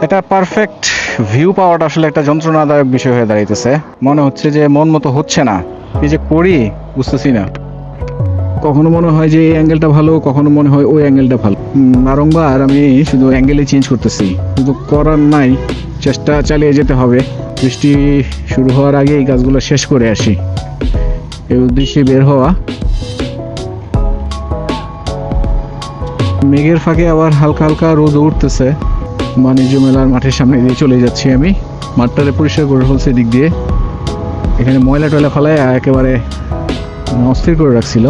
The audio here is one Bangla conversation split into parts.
এটা পারফেক্ট ভিউ পাওয়াটা আসলে একটা যন্ত্রণাদায়ক বিষয় হয়ে দাঁড়াইতেছে। মনে হচ্ছে যে মন মতো হচ্ছে না, কি যে করি বুঝতেছি না। কখনো মনে হয় যে এই অ্যাঙ্গেলটা ভালো, কখনো মনে হয় ওই অ্যাঙ্গেলটা ভালো। বারংবার আমি শুধু অ্যাঙ্গেলই চেঞ্জ করতেছি, কিন্তু করার নাই, চেষ্টা চালিয়ে যেতে হবে। বৃষ্টি শুরু হওয়ার আগে এই কাজগুলো শেষ করে আসি, এই উদ্দেশ্যে বের হওয়া। মেঘের ফাঁকে আবার হালকা হালকা রোদ উঠতেছে। বাণিজ্য মেলার মাঠের সামনে দিয়ে চলে যাচ্ছি আমি। মাঠটারে পরিষ্কার করে ফেলছে দিক দিয়ে। এখানে ময়লা টয়লা ফেলায় একেবারে অস্থির করে রাখছিল।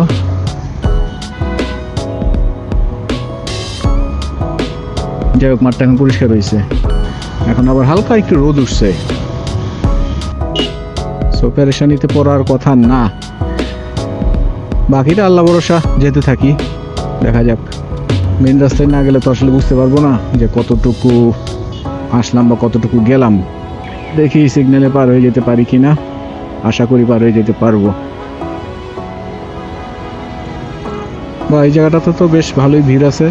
যাই হোক, মাঠটা এখন পরিষ্কার হয়েছে। এখন আবার হালকা একটু রোদ উঠছে, সো পেরেশানিতে পড়ার কথা না। বাকিটা আল্লাহ ভরসা, যেতে থাকি, দেখা যাক। মেন রাস্তায় না গেলে তো আসলে বুঝতে পারবো না যে কতটুকু আসলাম বা কতটুকু গেলাম। দেখি সিগন্যালে পার হয়ে যেতে পারি কিনা, আশা করি পার হয়ে যেতে পারবো। বা এই জায়গাটাতে তো বেশ ভালোই ভিড় আছে।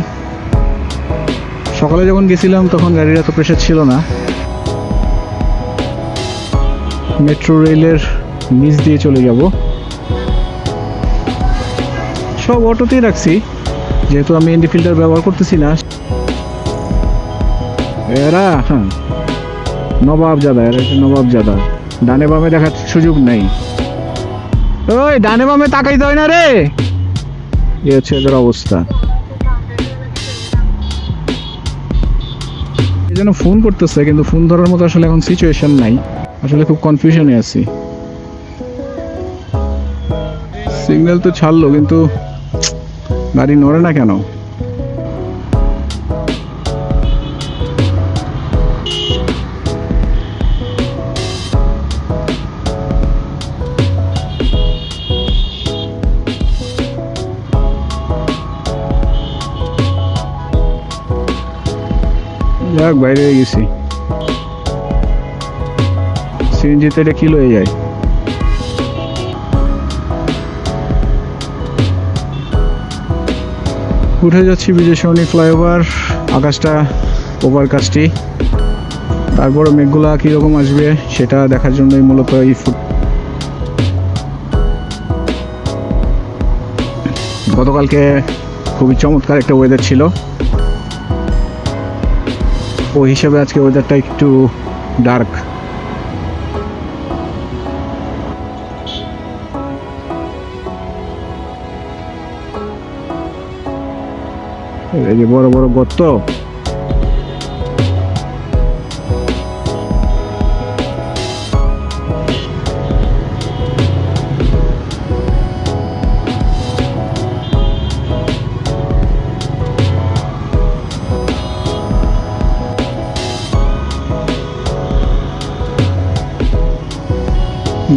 সকালে যখন গেছিলাম তখন গাড়ির এত প্রেশার ছিল না। মেট্রো রেলের নিচ দিয়ে চলে যাব। সব অটোতেই রাখছি, যেহেতু আমি এনডি ফিল্টার ব্যবহার করতেছি না। এরা নবাবজাদা, এরা হচ্ছে নবাবজাদা। ডানে বামে দেখার সুযোগ নেই। ওই ডানে বামে তাকাইতে হয় না রে, এ হচ্ছে এদের অবস্থা। এই জন্য ফোন করতেছে, কিন্তু ফোন ধরার মতো আসলে এখন সিচুয়েশন নাই। আসলে খুব কনফিউশনে আছি। সিগন্যাল তো ছাড়লো, কিন্তু গাড়ি নড়ে না কেন? যাক, বাইরে হয়ে গেছি। সিএনজিতে এটা কি লয়ে যায়? উঠে যাচ্ছি বিজয় সরণি ফ্লাইওভার। আকাশটা ওভারকাস্টই, তারপরে মেঘগুলা কীরকম আসবে সেটা দেখার জন্যই মূলত এই গতকালকে খুবই চমৎকার একটা ওয়েদার ছিল, ওই হিসাবে আজকে ওয়েদারটা একটু ডার্ক। এই যে বড় বড় গর্ত,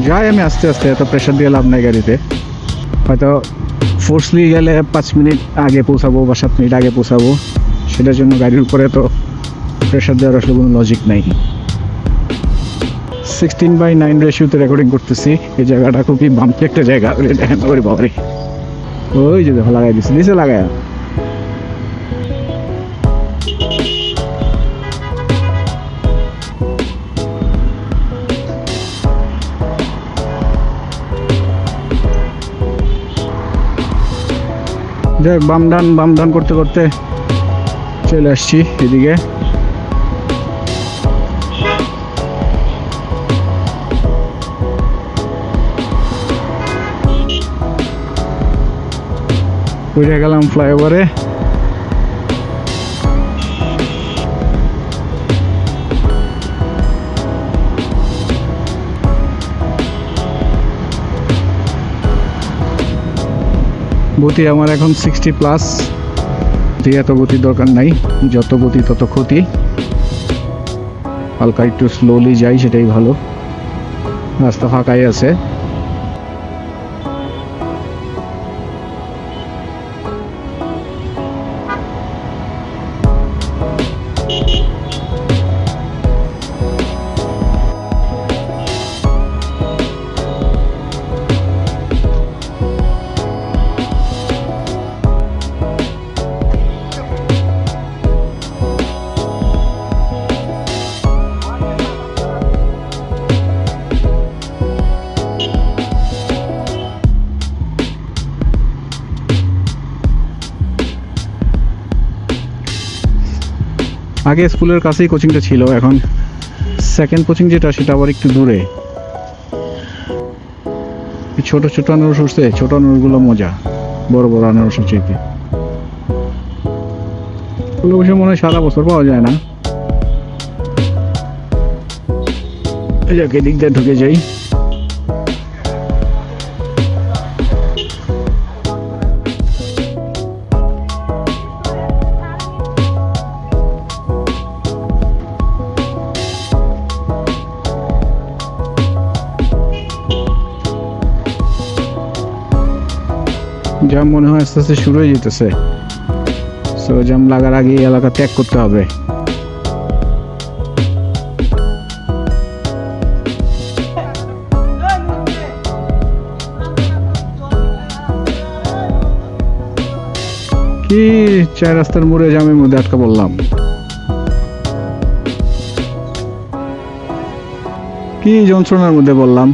যাই আমি আস্তে আস্তে, এত প্রেশার দিয়ে লাভ নাই গাড়িতে। হয়তো ফোর্সলি গেলে 5 মিনিট আগে পৌঁছাবো বা 7 মিনিট আগে পৌঁছাবো, সেটার জন্য গাড়ির উপরে তো প্রেশার দেওয়ার আসলে কোনো লজিক নাই। 16:9 রেশিওতে রেকর্ডিং করতেছি। এই জায়গাটা খুবই বাম্পি একটা জায়গা, দেখেন ওরে বাবারে। ওই যে দেখো লাগাই দিচ্ছে, নিচে লাগায়। যাই, বাম ডান করতে করতে চলে আসছি এদিকে। উঠে গেলাম ফ্লাইওভারে। গতি আমার এখন 60+। এত গতির দরকার নাই, যত গতি তত ক্ষতি। হালকা একটু স্লোলি যাই, সেটাই ভালো। রাস্তা ফাঁকাই আছে। আগে স্কুলের কাছেই কোচিংটা ছিল, এখন সেকেন্ড কোচিং যেটা সেটা আবার একটু দূরে। ছোট ছোট আনারস উঠছে, ছোট আনারসগুলো মজা, বড় বড় আনারসের চাইতে। এগুলো অবশ্য মনে হয় সারা বছর পাওয়া যায় না। এই যাক, এদিক দিয়ে ঢুকে যাই। জাম মনে হয় আস্তে আস্তে শুরু হয়ে যেতেছে, সো জাম লাগার আগে এই এলাকা ত্যাগ করতে হবে। কি চার রাস্তার মোড়ে জামের মধ্যে আটকা বললাম, কি যন্ত্রণার মধ্যে বললাম।